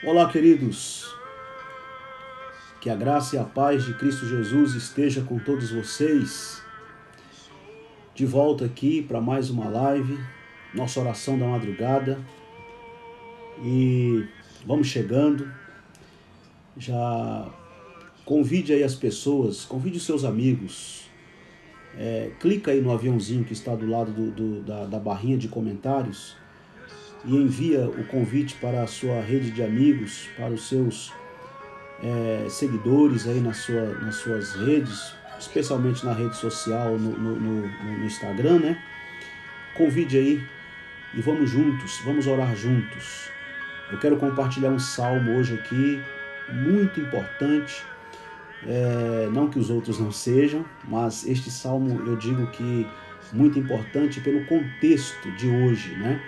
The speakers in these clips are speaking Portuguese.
Olá, queridos. Que a graça e a paz de Cristo Jesus esteja com todos vocês. De volta aqui para mais uma live, nossa oração da madrugada. E vamos chegando. Já convide aí as pessoas, convide os seus amigos. Clica aí no aviãozinho que está do lado da barrinha de comentários e envia o convite para a sua rede de amigos, para os seus seguidores aí nas suas redes, especialmente na rede social, no Instagram, né? Convide aí e vamos juntos, vamos orar juntos. Eu quero compartilhar um salmo hoje aqui, muito importante, não que os outros não sejam, mas este salmo eu digo que muito importante pelo contexto de hoje, né?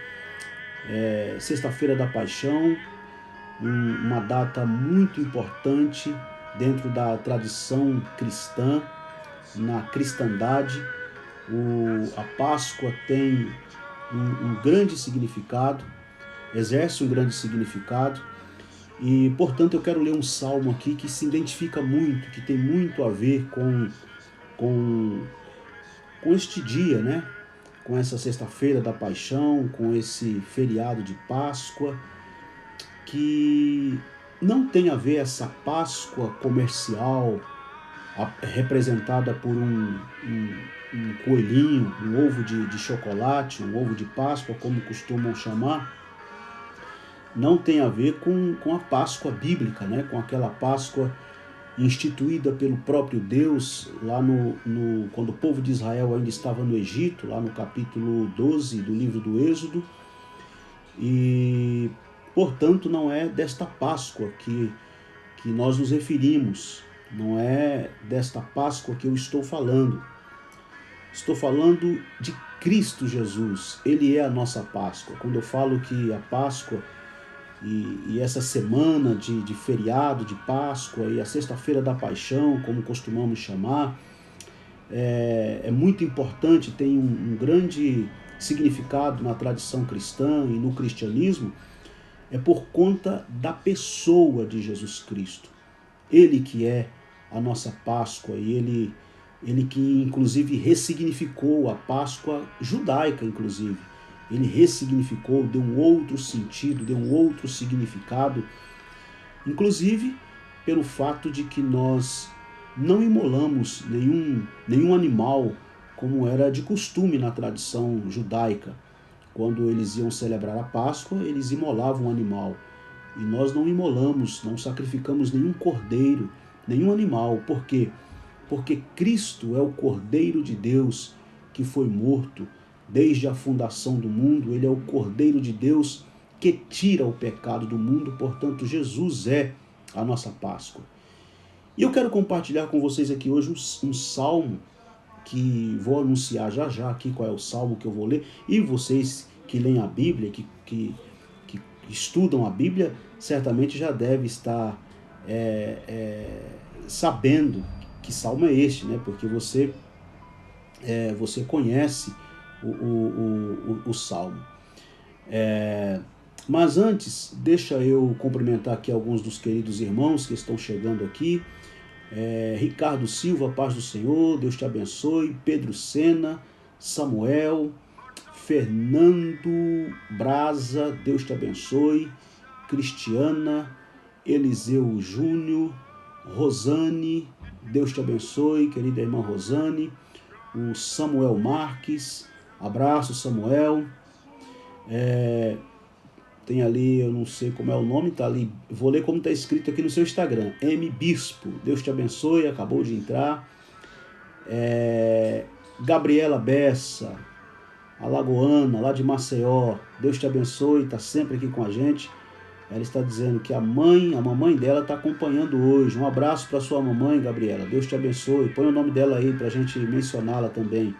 Sexta-feira da Paixão, uma data muito importante dentro da tradição cristã, na cristandade. A Páscoa tem um grande significado, exerce um grande significado, e portanto eu quero ler um salmo aqui que se identifica muito, que tem muito a ver com este dia, né? Com essa sexta-feira da Paixão, com esse feriado de Páscoa, que não tem a ver essa Páscoa comercial representada por um coelhinho, um ovo de chocolate, um ovo de Páscoa, como costumam chamar. Não tem a ver com a Páscoa bíblica, né? Com aquela Páscoa instituída pelo próprio Deus lá quando o povo de Israel ainda estava no Egito, lá no capítulo 12 do livro do Êxodo. E portanto, não é desta Páscoa que nós nos referimos, não é desta Páscoa que eu estou falando. Estou falando de Cristo Jesus, Ele é a nossa Páscoa. Quando eu falo que a Páscoa e essa semana de feriado de Páscoa e a sexta-feira da Paixão, como costumamos chamar, é muito importante, tem um grande significado na tradição cristã e no cristianismo, é por conta da pessoa de Jesus Cristo. Ele que é a nossa Páscoa e ele que inclusive ressignificou a Páscoa judaica, inclusive. Ele ressignificou, deu um outro sentido, deu um outro significado, inclusive pelo fato de que nós não imolamos nenhum animal como era de costume na tradição judaica. Quando eles iam celebrar a Páscoa, eles imolavam um animal. E nós não imolamos, não sacrificamos nenhum cordeiro, nenhum animal. Por quê? Porque Cristo é o Cordeiro de Deus que foi morto desde a fundação do mundo. Ele é o Cordeiro de Deus que tira o pecado do mundo. Portanto, Jesus é a nossa Páscoa. E eu quero compartilhar com vocês aqui hoje um salmo que vou anunciar já aqui qual é o salmo que eu vou ler. E vocês que leem a Bíblia, que estudam a Bíblia, certamente já devem estar sabendo que salmo é este, né? Porque você conhece o salmo. Mas antes, deixa eu cumprimentar aqui alguns dos queridos irmãos que estão chegando aqui. Ricardo Silva, paz do Senhor, Deus te abençoe. Pedro Sena, Samuel, Fernando Braza, Deus te abençoe. Cristiana, Eliseu Júnior, Rosane, Deus te abençoe, querida irmã Rosane. O Samuel Marques, abraço Samuel. Tem ali, eu não sei como é o nome, tá ali, vou ler como está escrito aqui no seu Instagram, M. Bispo, Deus te abençoe, acabou de entrar. Gabriela Bessa, alagoana, lá de Maceió, Deus te abençoe, está sempre aqui com a gente. Ela está dizendo que a mamãe dela está acompanhando hoje. Um abraço para sua mamãe, Gabriela, Deus te abençoe. Põe o nome dela aí para a gente mencioná-la também.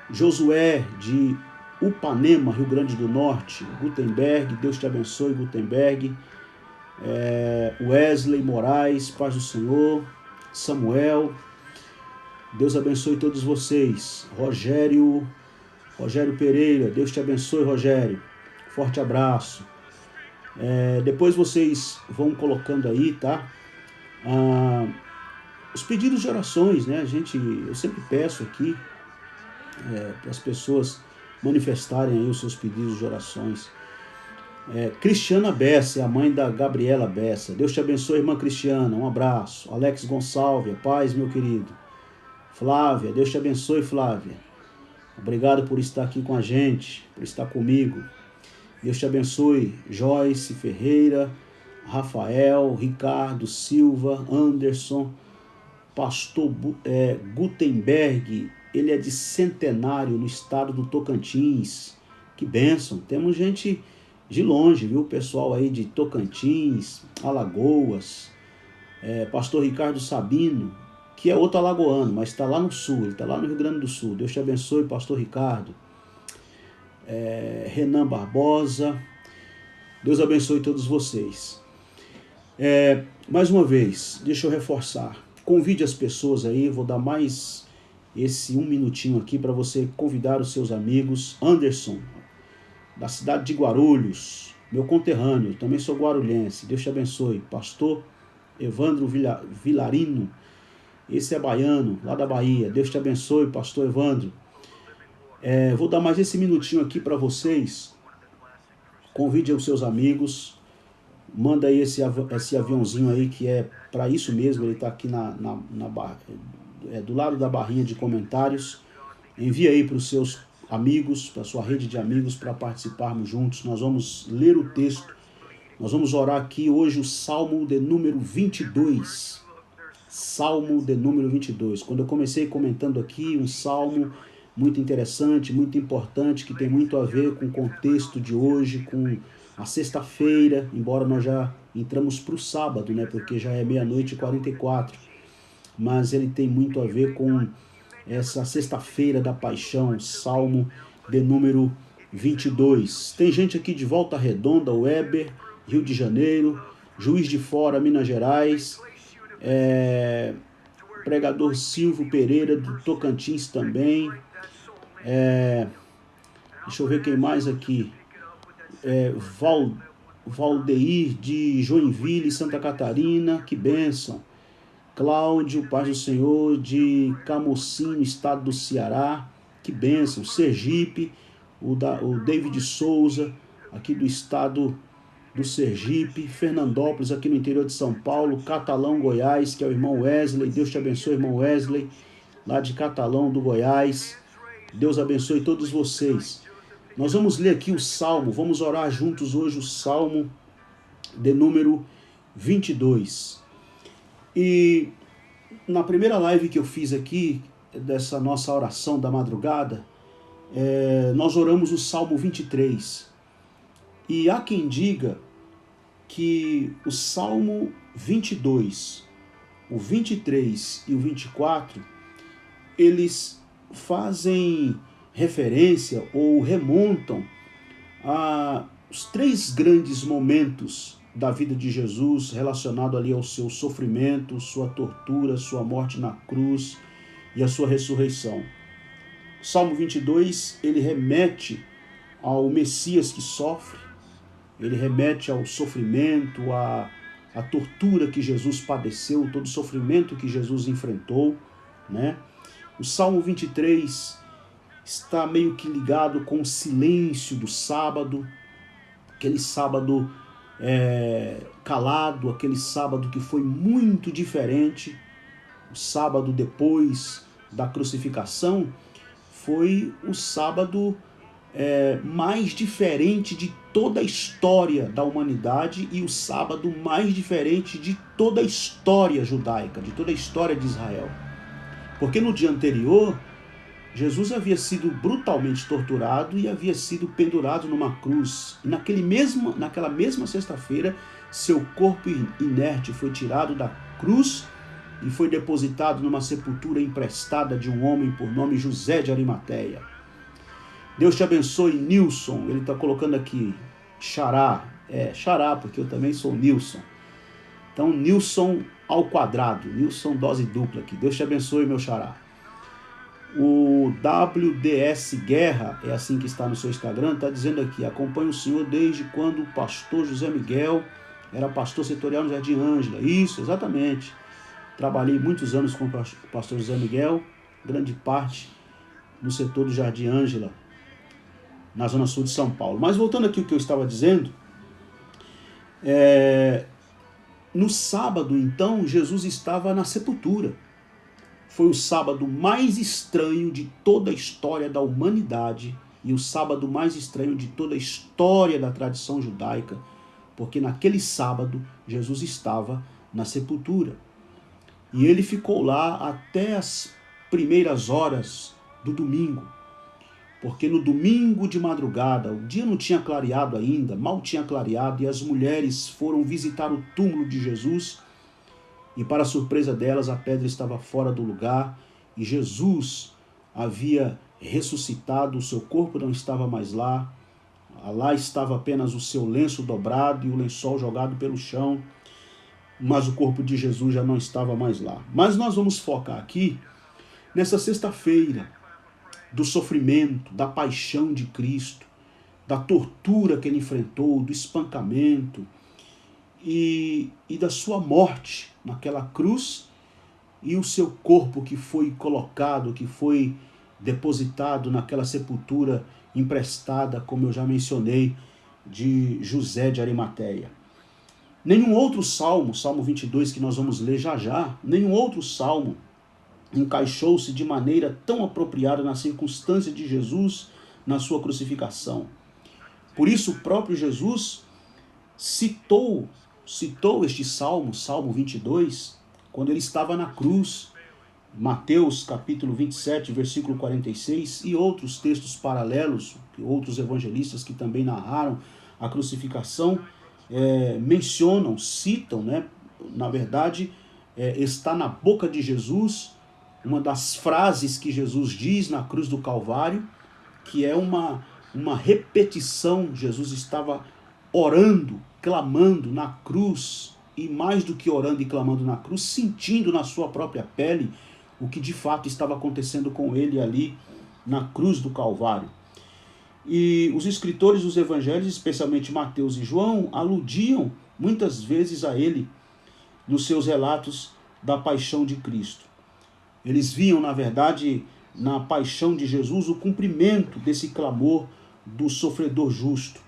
Josué de Upanema, Rio Grande do Norte, Gutenberg, Deus te abençoe, Gutenberg. Wesley Moraes, paz do Senhor. Samuel, Deus abençoe todos vocês. Rogério Pereira, Deus te abençoe, Rogério. Forte abraço. Depois vocês vão colocando aí, tá? Os pedidos de orações, né? Eu sempre peço aqui para as pessoas manifestarem aí os seus pedidos de orações. Cristiana Bessa é a mãe da Gabriela Bessa. Deus te abençoe, irmã Cristiana. Um abraço. Alex Gonçalves, paz, meu querido. Flávia, Deus te abençoe, Flávia. Obrigado por estar aqui com a gente, por estar comigo. Deus te abençoe. Joyce Ferreira, Rafael, Ricardo Silva, Anderson, Pastor Gutenberg, ele é de Centenário, no estado do Tocantins. Que bênção. Temos gente de longe, viu? Pessoal aí de Tocantins, Alagoas. Pastor Ricardo Sabino, que é outro alagoano, mas está lá no sul, ele está lá no Rio Grande do Sul. Deus te abençoe, pastor Ricardo. Renan Barbosa, Deus abençoe todos vocês. Mais uma vez, deixa eu reforçar, convide as pessoas aí, vou dar mais esse 1 minutinho aqui para você convidar os seus amigos. Anderson, da cidade de Guarulhos, meu conterrâneo, também sou guarulhense, Deus te abençoe. Pastor Evandro Vilarino, esse é baiano, lá da Bahia, Deus te abençoe, pastor Evandro. Vou dar mais esse minutinho aqui para vocês. Convide os seus amigos. Manda aí esse aviãozinho aí, que é para isso mesmo. Ele está aqui do lado da barrinha de comentários. Envie aí para os seus amigos, para a sua rede de amigos, para participarmos juntos. Nós vamos ler o texto. Nós vamos orar aqui hoje o Salmo de número 22. Salmo de número 22. Quando eu comecei comentando aqui, um salmo muito interessante, muito importante, que tem muito a ver com o contexto de hoje, com a sexta-feira, embora nós já entramos para o sábado, né, porque já é 00:44, mas ele tem muito a ver com essa sexta-feira da paixão, Salmo de número 22. Tem gente aqui de Volta Redonda, Weber, Rio de Janeiro, Juiz de Fora, Minas Gerais, pregador Silvio Pereira, do Tocantins também. Deixa eu ver quem mais aqui. Valdeir de Joinville, Santa Catarina, que bênção. Cláudio, paz do Senhor, de Camocim, estado do Ceará, que bênção. Sergipe, o David Souza, aqui do estado do Sergipe. Fernandópolis, aqui no interior de São Paulo. Catalão, Goiás, que é o irmão Wesley. Deus te abençoe, irmão Wesley, lá de Catalão, do Goiás. Deus abençoe todos vocês. Nós vamos ler aqui o Salmo, vamos orar juntos hoje o Salmo de número 22. E na primeira live que eu fiz aqui, dessa nossa oração da madrugada, nós oramos o Salmo 23. E há quem diga que o Salmo 22, o 23 e o 24, eles fazem referência ou remontam aos 3 grandes momentos da vida de Jesus, relacionado ali ao seu sofrimento, sua tortura, sua morte na cruz e a sua ressurreição. O Salmo 22, ele remete ao Messias que sofre, ele remete ao sofrimento, à tortura que Jesus padeceu, todo o sofrimento que Jesus enfrentou, né? O Salmo 23 está meio que ligado com o silêncio do sábado, aquele sábado calado, aquele sábado que foi muito diferente. O sábado depois da crucificação foi o sábado mais diferente de toda a história da humanidade e o sábado mais diferente de toda a história judaica, de toda a história de Israel. Porque no dia anterior, Jesus havia sido brutalmente torturado e havia sido pendurado numa cruz. E naquela mesma sexta-feira, seu corpo inerte foi tirado da cruz e foi depositado numa sepultura emprestada de um homem por nome José de Arimateia. Deus te abençoe, Nilson. Ele está colocando aqui, Xará. Xará, porque eu também sou Nilson. Então, Nilson ao quadrado. Nilson dose dupla aqui. Deus te abençoe, meu Xará. O WDS Guerra, é assim que está no seu Instagram, está dizendo aqui: acompanho o senhor desde quando o pastor José Miguel era pastor setorial no Jardim Ângela. Isso, exatamente. Trabalhei muitos anos com o pastor José Miguel, grande parte no setor do Jardim Ângela, na zona sul de São Paulo. Mas voltando aqui ao que eu estava dizendo, no sábado, então, Jesus estava na sepultura. Foi o sábado mais estranho de toda a história da humanidade e o sábado mais estranho de toda a história da tradição judaica, porque naquele sábado Jesus estava na sepultura. E ele ficou lá até as primeiras horas do domingo, porque no domingo de madrugada, o dia não tinha clareado ainda, mal tinha clareado, e as mulheres foram visitar o túmulo de Jesus. E para surpresa delas, a pedra estava fora do lugar e Jesus havia ressuscitado, o seu corpo não estava mais lá. Lá estava apenas o seu lenço dobrado e o lençol jogado pelo chão, mas o corpo de Jesus já não estava mais lá. Mas nós vamos focar aqui nessa sexta-feira do sofrimento, da paixão de Cristo, da tortura que ele enfrentou, do espancamento, e da sua morte naquela cruz, e o seu corpo que foi colocado, que foi depositado naquela sepultura emprestada, como eu já mencionei, de José de Arimateia. Nenhum outro salmo, Salmo 22, que nós vamos ler já já, nenhum outro salmo encaixou-se de maneira tão apropriada na circunstância de Jesus na sua crucificação. Por isso o próprio Jesus citou este salmo, Salmo 22, quando ele estava na cruz. Mateus capítulo 27, versículo 46, e outros textos paralelos, outros evangelistas que também narraram a crucificação, mencionam, citam, na verdade, está na boca de Jesus, uma das frases que Jesus diz na cruz do Calvário, que é uma repetição. Jesus estava orando, clamando na cruz, e mais do que orando e clamando na cruz, sentindo na sua própria pele o que de fato estava acontecendo com ele ali na cruz do Calvário. E os escritores dos evangelhos, especialmente Mateus e João, aludiam muitas vezes a ele nos seus relatos da paixão de Cristo. Eles viam, na verdade, na paixão de Jesus o cumprimento desse clamor do sofredor justo.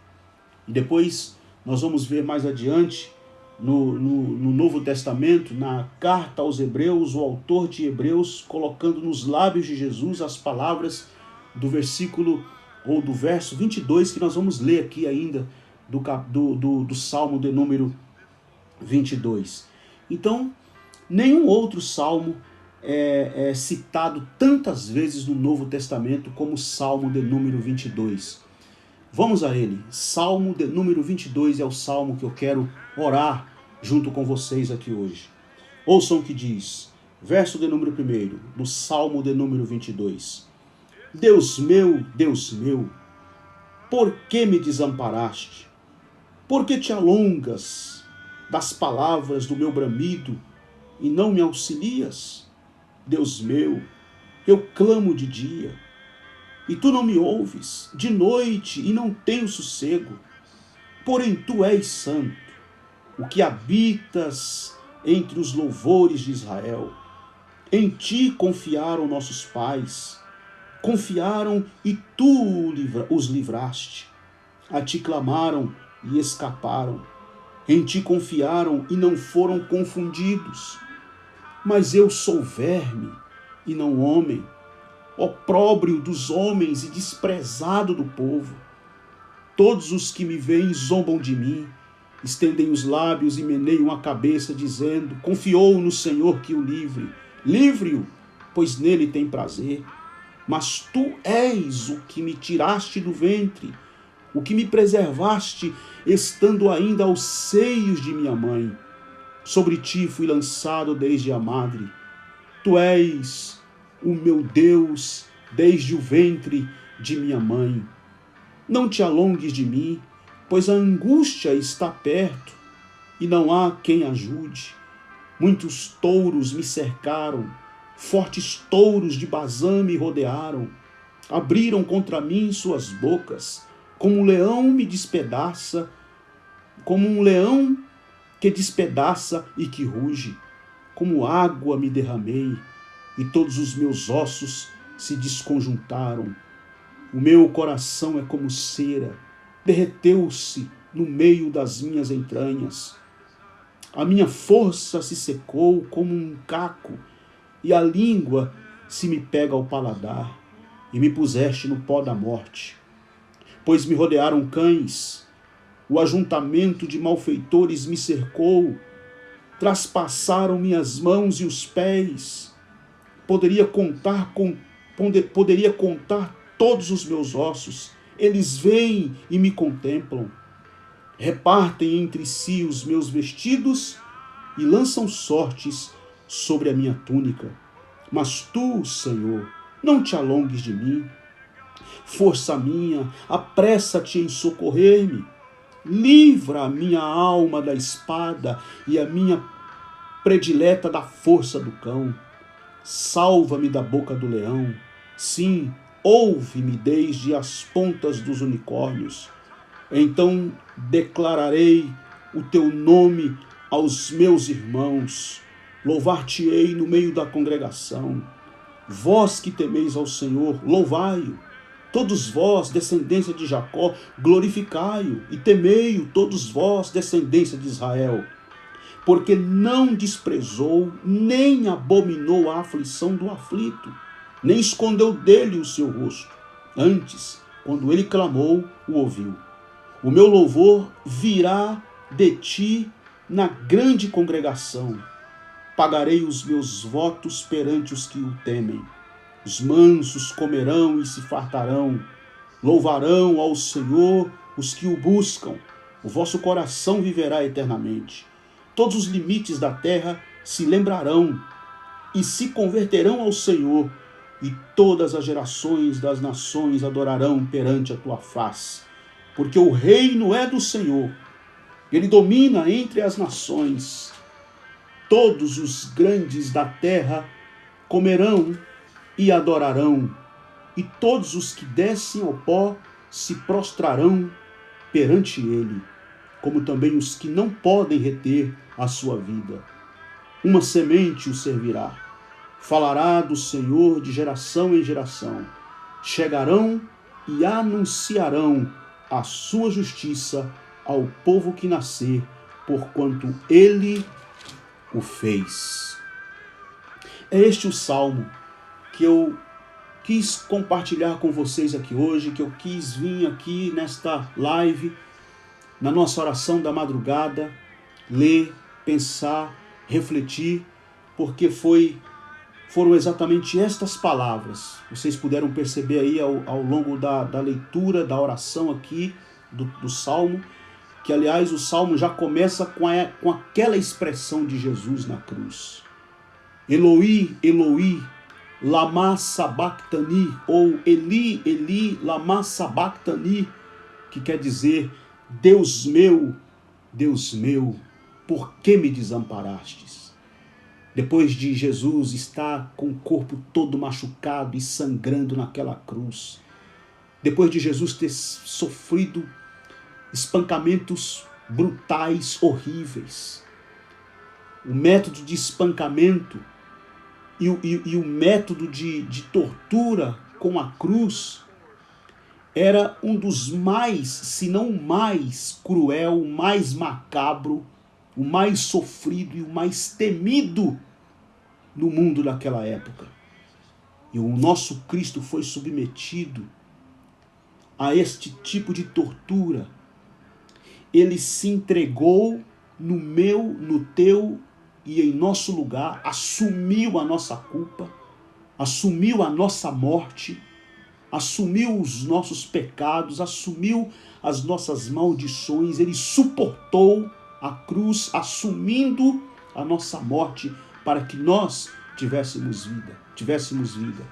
E depois nós vamos ver mais adiante, no Novo Testamento, na carta aos Hebreus, o autor de Hebreus colocando nos lábios de Jesus as palavras do versículo ou do verso 22, que nós vamos ler aqui ainda do Salmo de número 22. Então, nenhum outro salmo é citado tantas vezes no Novo Testamento como o Salmo de número 22. Vamos a ele. Salmo de número 22 é o salmo que eu quero orar junto com vocês aqui hoje. Ouçam o que diz, verso de número 1, do Salmo de número 22. Deus meu, por que me desamparaste? Por que te alongas das palavras do meu bramido e não me auxilias? Deus meu, eu clamo de dia, e tu não me ouves, de noite, e não tenho sossego. Porém tu és santo, o que habitas entre os louvores de Israel. Em ti confiaram nossos pais, confiaram e tu os livraste. A ti clamaram e escaparam. Em ti confiaram e não foram confundidos. Mas eu sou verme e não homem, opróbrio dos homens e desprezado do povo. Todos os que me veem zombam de mim, estendem os lábios e meneiam a cabeça, dizendo, confiou no Senhor que o livre. Livre-o, pois nele tem prazer. Mas tu és o que me tiraste do ventre, o que me preservaste, estando ainda aos seios de minha mãe. Sobre ti fui lançado desde a madre. Tu és o meu Deus desde o ventre de minha mãe. Não te alongues de mim, pois a angústia está perto e não há quem ajude. Muitos touros me cercaram, Fortes touros de Bazã me rodearam. Abriram contra mim suas bocas. Como um leão me despedaça, como um leão que despedaça e que ruge. Como água me derramei, e todos os meus ossos se desconjuntaram. O meu coração é como cera, derreteu-se no meio das minhas entranhas. A minha força se secou como um caco, e a língua se me pega ao paladar, e me puseste no pó da morte. Pois me rodearam cães, o ajuntamento de malfeitores me cercou, traspassaram minhas mãos e os pés. Poderia contar todos os meus ossos. Eles vêm e me contemplam. Repartem entre si os meus vestidos e lançam sortes sobre a minha túnica. Mas tu, Senhor, não te alongues de mim. Força minha, apressa-te em socorrer-me. Livra a minha alma da espada e a minha predileta da força do cão. Salva-me da boca do leão. Sim, ouve-me desde as pontas dos unicórnios. Então declararei o teu nome aos meus irmãos. Louvar-te-ei no meio da congregação. Vós que temeis ao Senhor, louvai-o. Todos vós, descendência de Jacó, glorificai-o, e temei-o, todos vós, descendência de Israel. Porque não desprezou, nem abominou a aflição do aflito, nem escondeu dele o seu rosto. Antes, quando ele clamou, o ouviu. O meu louvor virá de ti na grande congregação. Pagarei os meus votos perante os que o temem. Os mansos comerão e se fartarão. Louvarão ao Senhor os que o buscam. O vosso coração viverá eternamente. Todos os limites da terra se lembrarão e se converterão ao Senhor, e todas as gerações das nações adorarão perante a tua face. Porque o reino é do Senhor. Ele domina entre as nações. Todos os grandes da terra comerão e adorarão, e todos os que descem ao pó se prostrarão perante ele, como também os que não podem reter a sua vida. Uma semente o servirá, falará do Senhor de geração em geração. Chegarão e anunciarão a sua justiça ao povo que nascer, porquanto ele o fez. É este o salmo que eu quis compartilhar com vocês aqui hoje, que eu quis vir aqui nesta live, na nossa oração da madrugada, ler, pensar, refletir, porque foram exatamente estas palavras. Vocês puderam perceber aí ao longo da leitura, da oração aqui, do Salmo, que aliás o Salmo já começa com aquela expressão de Jesus na cruz. Eloi, Eloi, lama sabachthani, ou Eli, Eli, lama sabachthani, que quer dizer, Deus meu, por que me desamparastes? Depois de Jesus estar com o corpo todo machucado e sangrando naquela cruz, depois de Jesus ter sofrido espancamentos brutais, horríveis, o método de espancamento e o método de tortura com a cruz era um dos mais, se não o mais cruel, o mais macabro, o mais sofrido e o mais temido no mundo daquela época. E o nosso Cristo foi submetido a este tipo de tortura. Ele se entregou no meu, no teu e em nosso lugar, assumiu a nossa culpa, assumiu a nossa morte, assumiu os nossos pecados, assumiu as nossas maldições. Ele suportou a cruz, assumindo a nossa morte para que nós tivéssemos vida.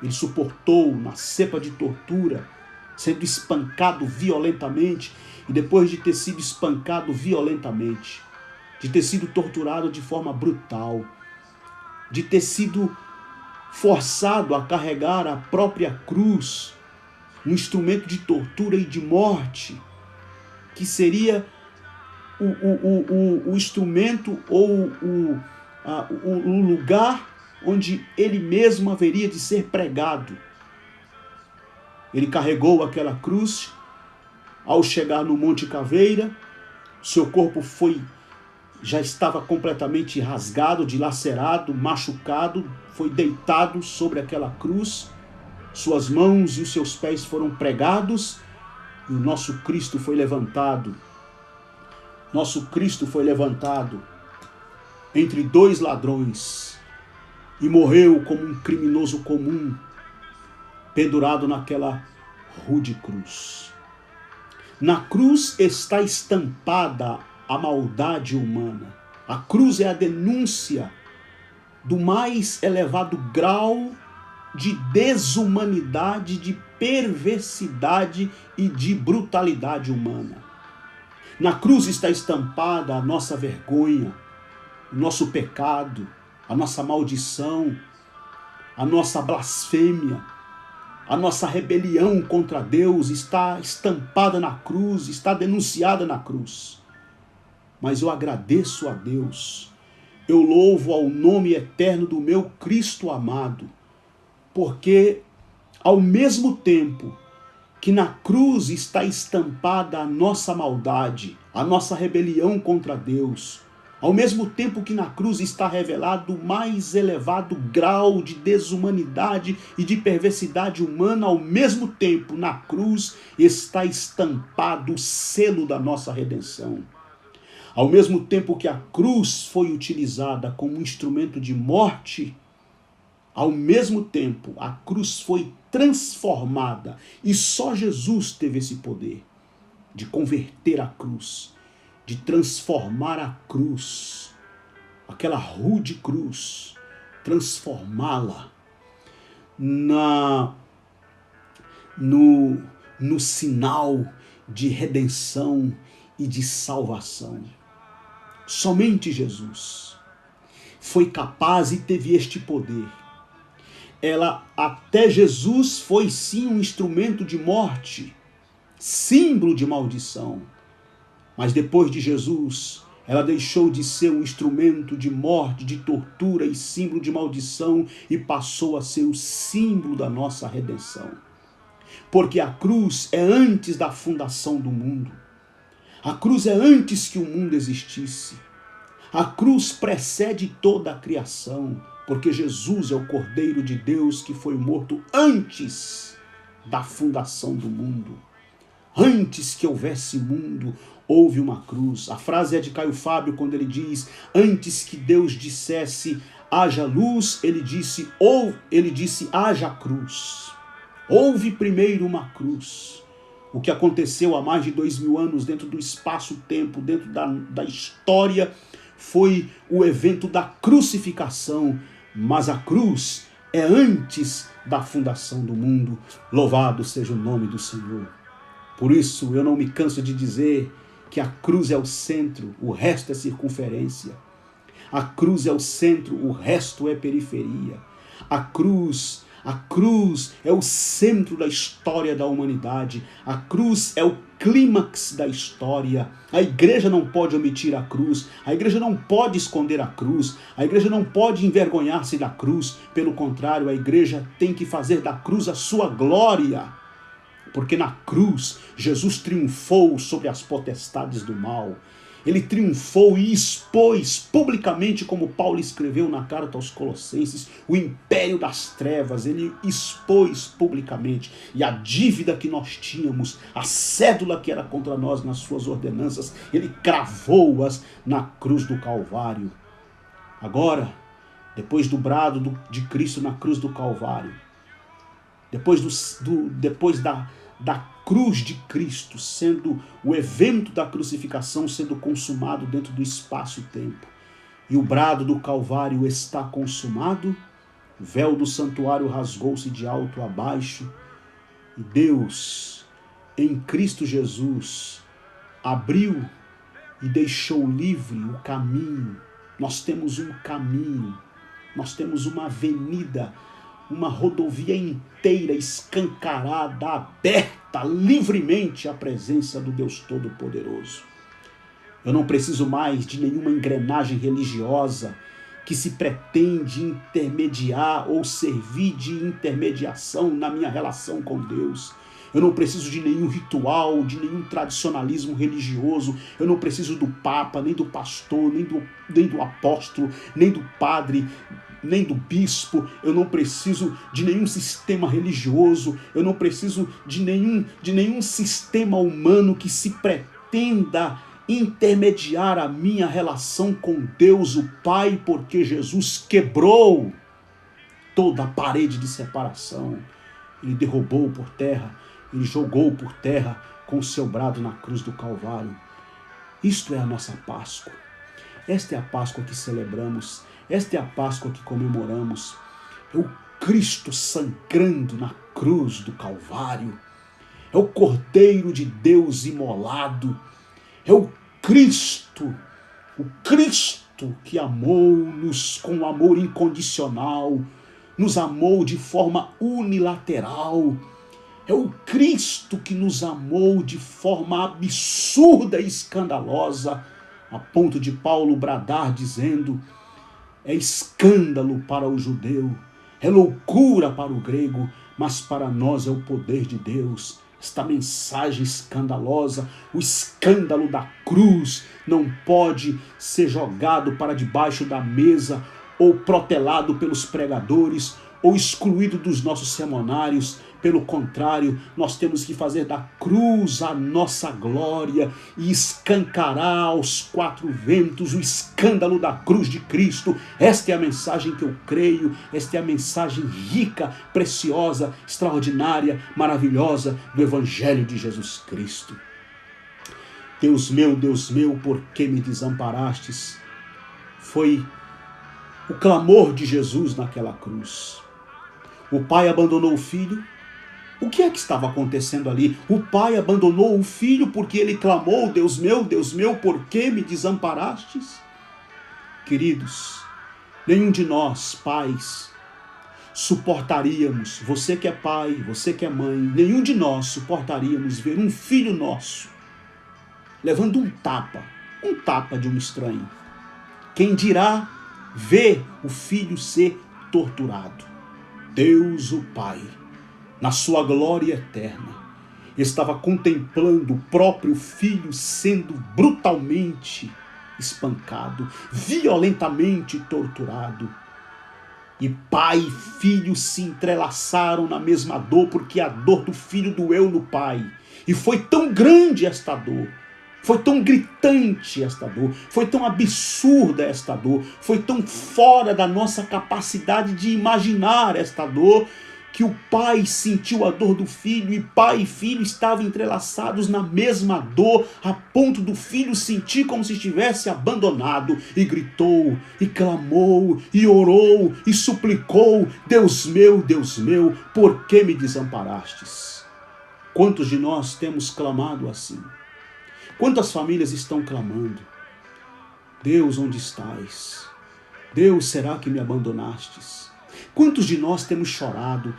Ele suportou na cepa de tortura, sendo espancado violentamente, e depois de ter sido espancado violentamente, de ter sido torturado de forma brutal, de ter sido forçado a carregar a própria cruz, um instrumento de tortura e de morte, que seria o instrumento ou o lugar onde ele mesmo haveria de ser pregado. Ele carregou aquela cruz. Ao chegar no Monte Caveira, seu corpo já estava completamente rasgado, dilacerado, machucado, foi deitado sobre aquela cruz. Suas mãos e os seus pés foram pregados e o nosso Cristo foi levantado. Nosso Cristo foi levantado entre dois ladrões e morreu como um criminoso comum, pendurado naquela rude cruz. Na cruz está estampada a maldade humana. A cruz é a denúncia do mais elevado grau de desumanidade, de perversidade e de brutalidade humana. Na cruz está estampada a nossa vergonha, o nosso pecado, a nossa maldição, a nossa blasfêmia, a nossa rebelião contra Deus está estampada na cruz, está denunciada na cruz. Mas eu agradeço a Deus, eu louvo ao nome eterno do meu Cristo amado, porque ao mesmo tempo que na cruz está estampada a nossa maldade, a nossa rebelião contra Deus, ao mesmo tempo que na cruz está revelado o mais elevado grau de desumanidade e de perversidade humana, ao mesmo tempo na cruz está estampado o selo da nossa redenção. Ao mesmo tempo que a cruz foi utilizada como um instrumento de morte, ao mesmo tempo a cruz foi transformada, e só Jesus teve esse poder de converter a cruz, de transformar a cruz, aquela rude cruz, transformá-la no sinal de redenção e de salvação. Somente Jesus foi capaz e teve este poder. Até Jesus foi sim um instrumento de morte, símbolo de maldição. Mas depois de Jesus, ela deixou de ser um instrumento de morte, de tortura e símbolo de maldição e passou a ser o símbolo da nossa redenção. Porque a cruz é antes da fundação do mundo. A cruz é antes que o mundo existisse. A cruz precede toda a criação, porque Jesus é o Cordeiro de Deus que foi morto antes da fundação do mundo. Antes que houvesse mundo, houve uma cruz. A frase é de Caio Fábio quando ele diz: antes que Deus dissesse haja luz, ele disse haja cruz. Houve primeiro uma cruz. O que aconteceu há mais de 2000 anos dentro do espaço-tempo, dentro da história, foi o evento da crucificação. Mas a cruz é antes da fundação do mundo. Louvado seja o nome do Senhor. Por isso eu não me canso de dizer que a cruz é o centro, o resto é circunferência. A cruz é o centro, o resto é periferia. A cruz é o centro da história da humanidade. A cruz é o clímax da história. A igreja não pode omitir a cruz. A igreja não pode esconder a cruz. A igreja não pode envergonhar-se da cruz. Pelo contrário, a igreja tem que fazer da cruz a sua glória. Porque na cruz, Jesus triunfou sobre as potestades do mal. Ele triunfou e expôs publicamente, como Paulo escreveu na carta aos Colossenses, o império das trevas. Ele expôs publicamente. E a dívida que nós tínhamos, a cédula que era contra nós nas suas ordenanças, ele cravou-as na cruz do Calvário. Agora, depois do brado de Cristo na cruz do Calvário, depois da cruz de Cristo, sendo o evento da crucificação sendo consumado dentro do espaço-tempo, e o brado do Calvário está consumado, o véu do santuário rasgou-se de alto a baixo, e Deus, em Cristo Jesus, abriu e deixou livre o caminho. Nós temos um caminho, nós temos uma avenida uma rodovia inteira escancarada, aberta livremente à presença do Deus Todo-Poderoso. Eu não preciso mais de nenhuma engrenagem religiosa que se pretende intermediar ou servir de intermediação na minha relação com Deus. Eu não preciso de nenhum ritual, de nenhum tradicionalismo religioso. Eu não preciso do Papa, nem do pastor, nem do apóstolo, nem do padre, nem do bispo. Eu não preciso de nenhum sistema religioso. Eu não preciso de nenhum sistema humano que se pretenda intermediar a minha relação com Deus, o Pai, porque Jesus quebrou toda a parede de separação. Ele derrubou por terra, ele jogou por terra com o seu brado na cruz do Calvário. Isto é a nossa Páscoa. Esta é a Páscoa que celebramos, esta é a Páscoa que comemoramos. É o Cristo sangrando na cruz do Calvário. É o Cordeiro de Deus imolado. É o Cristo que amou-nos com amor incondicional, nos amou de forma unilateral. É o Cristo que nos amou de forma absurda e escandalosa, a ponto de Paulo bradar dizendo: é escândalo para o judeu, é loucura para o grego, mas para nós é o poder de Deus. Esta mensagem escandalosa, o escândalo da cruz, não pode ser jogado para debaixo da mesa, ou protelado pelos pregadores, ou excluído dos nossos semanários. Pelo contrário, nós temos que fazer da cruz a nossa glória e escancarar aos quatro ventos o escândalo da cruz de Cristo. Esta é a mensagem que eu creio, esta é a mensagem rica, preciosa, extraordinária, maravilhosa do Evangelho de Jesus Cristo. Deus meu, por que me desamparastes? Foi o clamor de Jesus naquela cruz. O pai abandonou o filho. O que é que estava acontecendo ali? O pai abandonou o filho porque ele clamou: Deus meu, por que me desamparastes? Queridos, nenhum de nós, pais, suportaríamos, você que é pai, você que é mãe, nenhum de nós suportaríamos ver um filho nosso levando um tapa de um estranho. Quem dirá ver o filho ser torturado? Deus, o Pai, na sua glória eterna, estava contemplando o próprio filho sendo brutalmente espancado, violentamente torturado. E pai e filho se entrelaçaram na mesma dor, porque a dor do filho doeu no pai. E foi tão grande esta dor, foi tão gritante esta dor, foi tão absurda esta dor, foi tão fora da nossa capacidade de imaginar esta dor, que o pai sentiu a dor do filho, e pai e filho estavam entrelaçados na mesma dor, a ponto do filho sentir como se estivesse abandonado, e gritou, e clamou, e orou, e suplicou: Deus meu, por que me desamparastes? Quantos de nós temos clamado assim? Quantas famílias estão clamando: Deus, onde estás? Deus, será que me abandonastes? Quantos de nós temos chorado?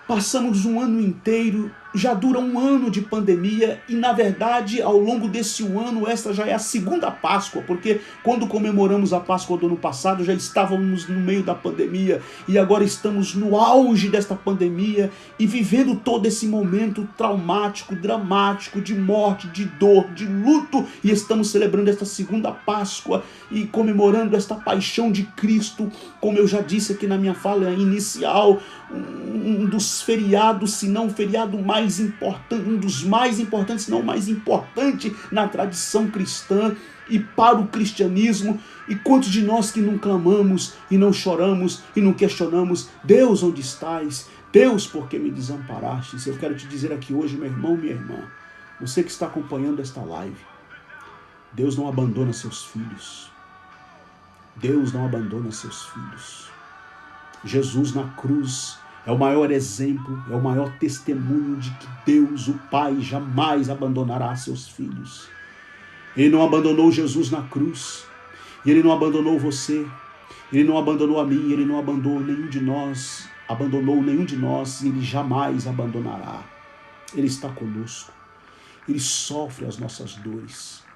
Passamos um ano inteiro, já dura um ano de pandemia, e na verdade ao longo desse ano esta já é a segunda Páscoa, porque quando comemoramos a Páscoa do ano passado já estávamos no meio da pandemia, e agora estamos no auge desta pandemia e vivendo todo esse momento traumático, dramático, de morte, de dor, de luto, e estamos celebrando esta segunda Páscoa e comemorando esta paixão de Cristo, como eu já disse aqui na minha fala inicial, um dos feriados, se não o feriado mais importante, um dos mais importantes, se não o mais importante na tradição cristã e para o cristianismo. E quantos de nós que não clamamos e não choramos e não questionamos: Deus, onde estás? Deus, por que me desamparastes? Eu quero te dizer aqui hoje, meu irmão, minha irmã, você que está acompanhando esta live, Deus não abandona seus filhos. Deus não abandona seus filhos. Jesus na cruz é o maior exemplo, é o maior testemunho de que Deus, o Pai, jamais abandonará seus filhos. Ele não abandonou Jesus na cruz, e Ele não abandonou você, Ele não abandonou a mim, Ele não abandonou nenhum de nós. abandonou nenhum de nós e Ele jamais abandonará. Ele está conosco. Ele sofre as nossas dores.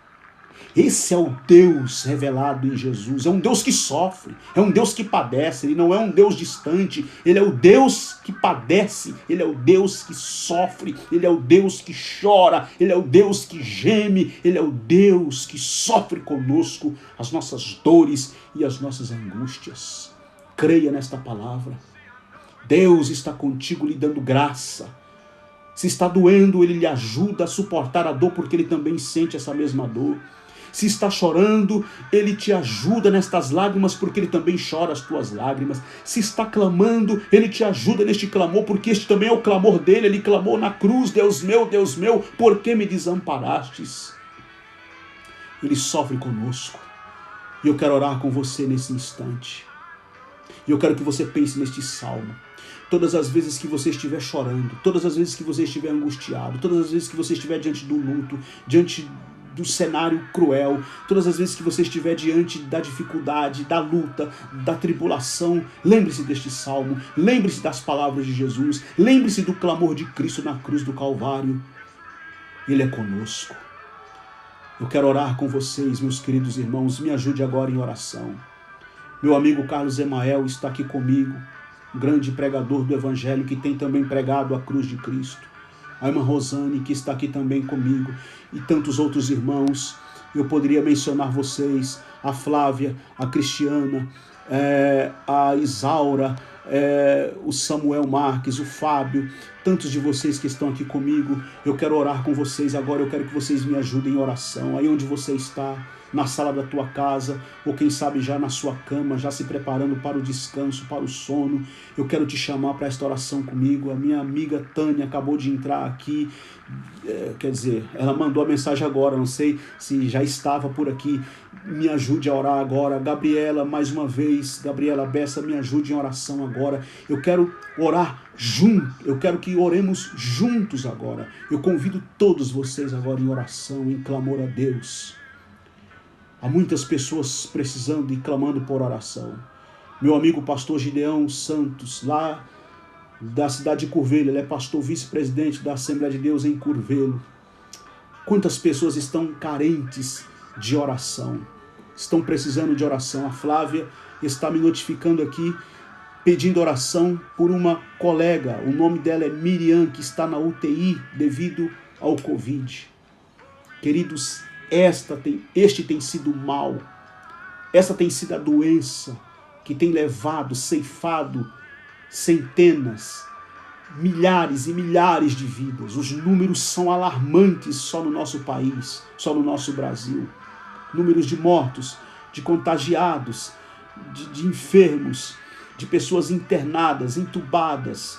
Esse é o Deus revelado em Jesus. É um Deus que sofre, é um Deus que padece. Ele não é um Deus distante, Ele é o Deus que padece, Ele é o Deus que sofre, Ele é o Deus que chora, Ele é o Deus que geme, Ele é o Deus que sofre conosco as nossas dores e as nossas angústias. Creia nesta palavra. Deus está contigo lhe dando graça. Se está doendo, Ele lhe ajuda a suportar a dor, porque Ele também sente essa mesma dor. Se está chorando, Ele te ajuda nestas lágrimas, porque Ele também chora as tuas lágrimas. Se está clamando, Ele te ajuda neste clamor, porque este também é o clamor dele. Ele clamou na cruz: Deus meu, por que me desamparastes? Ele sofre conosco. E eu quero orar com você nesse instante. E eu quero que você pense neste salmo. Todas as vezes que você estiver chorando, todas as vezes que você estiver angustiado, todas as vezes que você estiver diante do luto, diante do cenário cruel, todas as vezes que você estiver diante da dificuldade, da luta, da tribulação, lembre-se deste salmo, lembre-se das palavras de Jesus, lembre-se do clamor de Cristo na cruz do Calvário. Ele é conosco. Eu quero orar com vocês, meus queridos irmãos. Me ajude agora em oração. Meu amigo Carlos Emael está aqui comigo, grande pregador do Evangelho, que tem também pregado a cruz de Cristo. A irmã Rosane, que está aqui também comigo, e tantos outros irmãos. Eu poderia mencionar vocês, a Flávia, a Cristiana, a Isaura, o Samuel Marques, o Fábio, tantos de vocês que estão aqui comigo. Eu quero orar com vocês agora, eu quero que vocês me ajudem em oração, aí onde você está, na sala da tua casa, ou quem sabe já na sua cama, já se preparando para o descanso, para o sono. Eu quero te chamar para esta oração comigo. A minha amiga Tânia acabou de entrar aqui, quer dizer, ela mandou a mensagem agora, não sei se já estava por aqui. Me ajude a orar agora. Gabriela, mais uma vez, Gabriela Bessa, me ajude em oração agora. Eu quero orar junto, eu quero que oremos juntos agora. Eu convido todos vocês agora em oração, em clamor a Deus. Há muitas pessoas precisando e clamando por oração. Meu amigo pastor Gideão Santos, lá da cidade de Curvelo, ele é pastor vice-presidente da Assembleia de Deus em Curvelo. Quantas pessoas estão carentes de oração, estão precisando de oração. A Flávia está me notificando aqui, pedindo oração por uma colega. O nome dela é Miriam, que está na UTI devido ao Covid. Queridos, este tem sido o mal, essa tem sido a doença que tem levado, ceifado centenas, milhares e milhares de vidas. Os números são alarmantes só no nosso país, só no nosso Brasil. Números de mortos, de contagiados, de enfermos, de pessoas internadas, entubadas.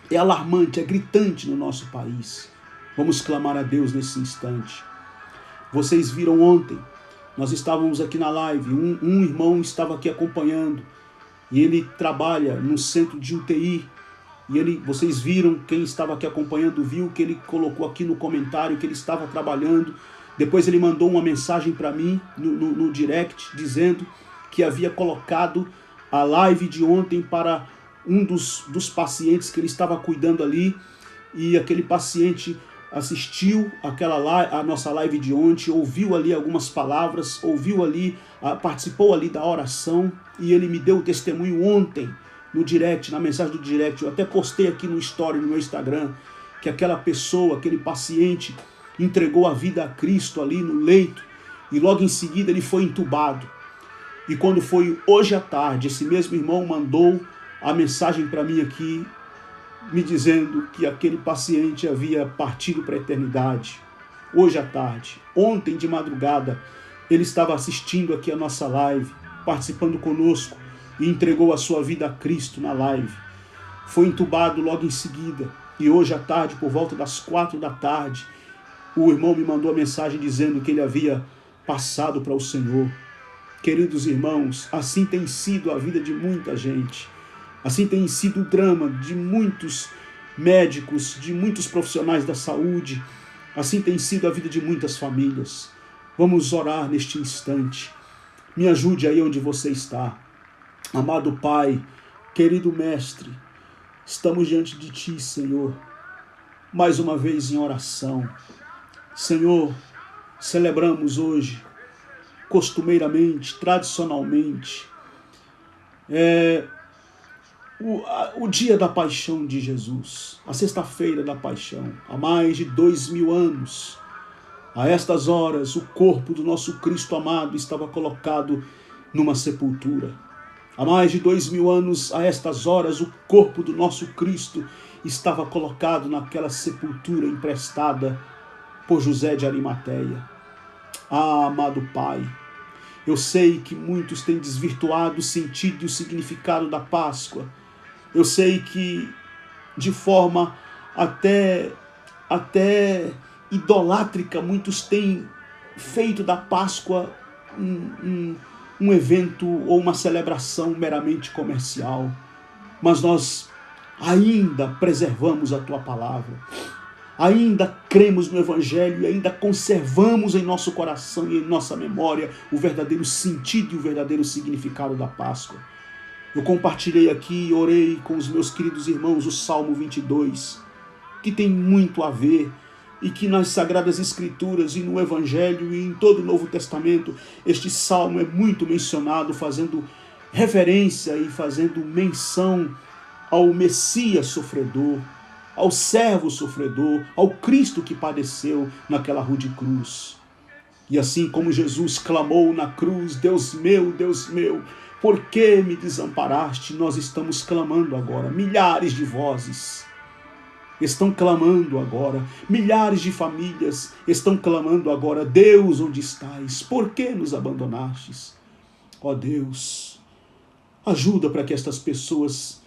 É alarmante, é gritante no nosso país. Vamos clamar a Deus nesse instante. Vocês viram ontem, nós estávamos aqui na live, um irmão estava aqui acompanhando, e ele trabalha no centro de UTI, e vocês viram, quem estava aqui acompanhando viu que ele colocou aqui no comentário que ele estava trabalhando. Depois ele mandou uma mensagem para mim no direct, dizendo que havia colocado a live de ontem para um dos pacientes que ele estava cuidando ali, e aquele paciente assistiu a nossa live de ontem, ouviu ali algumas palavras, participou ali da oração, e ele me deu o testemunho ontem no direct, na mensagem do direct. Eu até postei aqui no story no meu Instagram, que aquela pessoa, aquele paciente, entregou a vida a Cristo ali no leito, e logo em seguida ele foi entubado. E quando foi hoje à tarde, esse mesmo irmão mandou a mensagem para mim aqui, me dizendo que aquele paciente havia partido para a eternidade. Hoje à tarde, ontem de madrugada, ele estava assistindo aqui a nossa live, participando conosco, e entregou a sua vida a Cristo na live. Foi entubado logo em seguida, e hoje à tarde, por volta das 4 da tarde, o irmão me mandou a mensagem dizendo que ele havia passado para o Senhor. Queridos irmãos, assim tem sido a vida de muita gente. Assim tem sido o drama de muitos médicos, de muitos profissionais da saúde. Assim tem sido a vida de muitas famílias. Vamos orar neste instante. Me ajude aí onde você está. Amado Pai, querido Mestre, Estamos diante de Ti, Senhor, mais uma vez em oração. Senhor, celebramos hoje, costumeiramente, tradicionalmente, o dia da paixão de Jesus, a sexta-feira da paixão, há mais de 2000 anos. A estas horas, o corpo do nosso Cristo amado estava colocado numa sepultura. Há mais de 2000 anos, a estas horas, o corpo do nosso Cristo estava colocado naquela sepultura emprestada por José de Arimateia. Ah, amado Pai, eu sei que muitos têm desvirtuado o sentido e o significado da Páscoa. Eu sei que, de forma até idolátrica, muitos têm feito da Páscoa um evento ou uma celebração meramente comercial. Mas nós ainda preservamos a Tua palavra, ainda cremos no Evangelho e ainda conservamos em nosso coração e em nossa memória o verdadeiro sentido e o verdadeiro significado da Páscoa. Eu compartilhei aqui e orei com os meus queridos irmãos o Salmo 22, que tem muito a ver e que nas Sagradas Escrituras e no Evangelho e em todo o Novo Testamento, este Salmo é muito mencionado, fazendo referência e fazendo menção ao Messias sofredor, ao servo sofredor, ao Cristo que padeceu naquela rude cruz. E assim como Jesus clamou na cruz, Deus meu, por que me desamparaste? Nós estamos clamando agora, milhares de vozes estão clamando agora, milhares de famílias estão clamando agora, Deus, onde estás? Por que nos abandonastes? Ó Deus, ajuda para que estas pessoas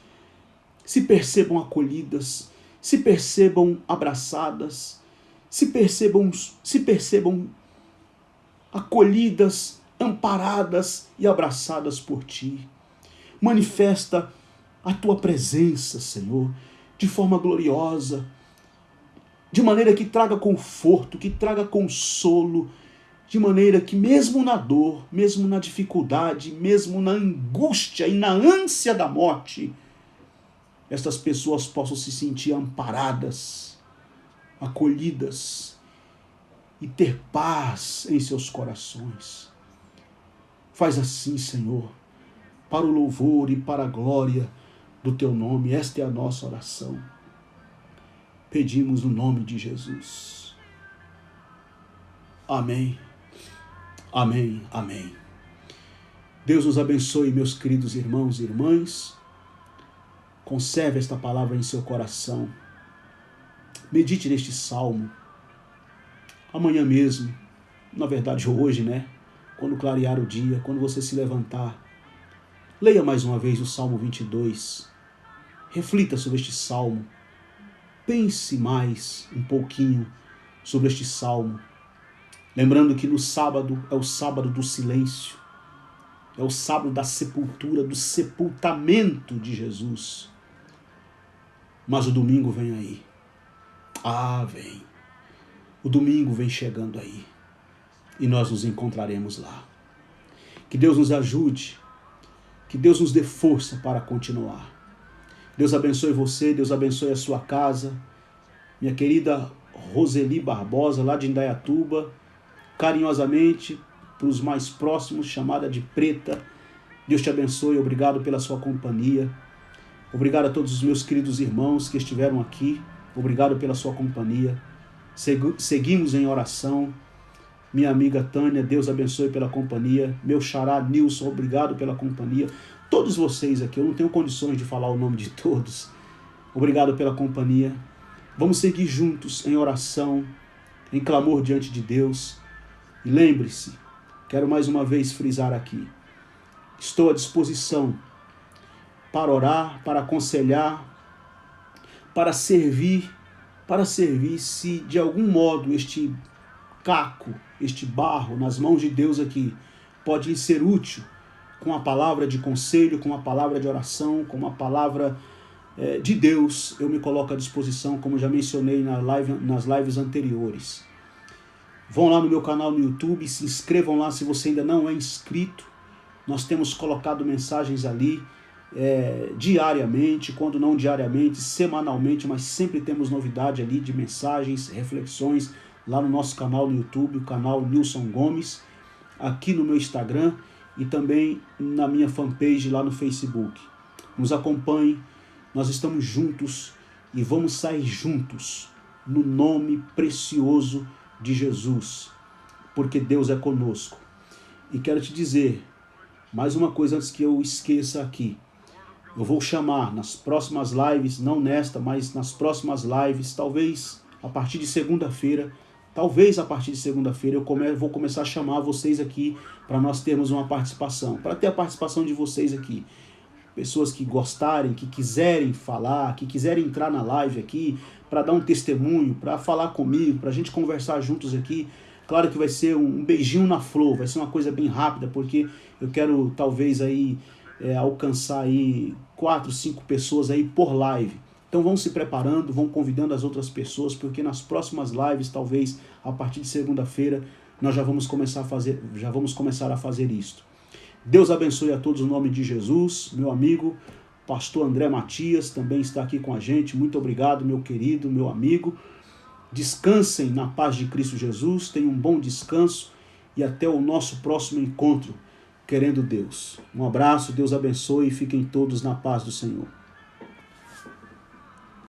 se percebam acolhidas, se percebam abraçadas, se percebam acolhidas, amparadas e abraçadas por Ti. Manifesta a Tua presença, Senhor, de forma gloriosa, de maneira que traga conforto, que traga consolo, de maneira que mesmo na dor, mesmo na dificuldade, mesmo na angústia e na ânsia da morte, estas pessoas possam se sentir amparadas, acolhidas e ter paz em seus corações. Faz assim, Senhor, para o louvor e para a glória do Teu nome. Esta é a nossa oração. Pedimos no nome de Jesus. Amém. Amém. Amém. Deus nos abençoe, meus queridos irmãos e irmãs. Conserve esta palavra em seu coração. Medite neste salmo. Amanhã mesmo, na verdade hoje, quando clarear o dia, quando você se levantar, leia mais uma vez o Salmo 22. Reflita sobre este salmo. Pense mais um pouquinho sobre este salmo. Lembrando que no sábado é o sábado do silêncio. É o sábado da sepultura, do sepultamento de Jesus. Mas o domingo vem aí. Ah, vem. O domingo vem chegando aí. E nós nos encontraremos lá. Que Deus nos ajude. Que Deus nos dê força para continuar. Deus abençoe você, Deus abençoe a sua casa. Minha querida Roseli Barbosa, lá de Indaiatuba, carinhosamente, para os mais próximos, chamada de Preta. Deus te abençoe, obrigado pela sua companhia. Obrigado a todos os meus queridos irmãos que estiveram aqui. Obrigado pela sua companhia. Seguimos em oração. Minha amiga Tânia, Deus abençoe pela companhia. Meu xará Nilson, obrigado pela companhia. Todos vocês aqui, eu não tenho condições de falar o nome de todos. Obrigado pela companhia. Vamos seguir juntos em oração, em clamor diante de Deus. E lembre-se, quero mais uma vez frisar aqui, estou à disposição para orar, para aconselhar, para servir se de algum modo este caco, este barro nas mãos de Deus aqui pode lhe ser útil, com a palavra de conselho, com a palavra de oração, com a palavra de Deus, eu me coloco à disposição, como já mencionei nas lives anteriores. Vão lá no meu canal no YouTube, se inscrevam lá se você ainda não é inscrito. Nós temos colocado mensagens ali diariamente, quando não diariamente, semanalmente, mas sempre temos novidade ali de mensagens, reflexões lá no nosso canal no YouTube, o canal Nilson Gomes, aqui no meu Instagram e também na minha fanpage lá no Facebook. Nos acompanhe, nós estamos juntos e vamos sair juntos no nome precioso de Jesus, porque Deus é conosco. E quero te dizer mais uma coisa antes que eu esqueça aqui. Eu vou chamar nas próximas lives, não nesta, mas nas próximas lives, talvez a partir de segunda-feira, eu vou começar a chamar vocês aqui para nós termos uma participação, para ter a participação de vocês aqui. Pessoas que gostarem, que quiserem falar, que quiserem entrar na live aqui, para dar um testemunho, para falar comigo, para a gente conversar juntos aqui. Claro que vai ser um beijinho na flor, vai ser uma coisa bem rápida, porque eu quero talvez aí alcançar aí 4, 5 pessoas aí por live. Então vão se preparando, vão convidando as outras pessoas, porque nas próximas lives, talvez a partir de segunda-feira, nós já vamos começar a fazer isto. Deus abençoe a todos no nome de Jesus. Meu amigo, pastor André Matias, também está aqui com a gente. Muito obrigado, meu querido, meu amigo. Descansem na paz de Cristo Jesus, tenham um bom descanso e até o nosso próximo encontro, querendo Deus. Um abraço, Deus abençoe e fiquem todos na paz do Senhor.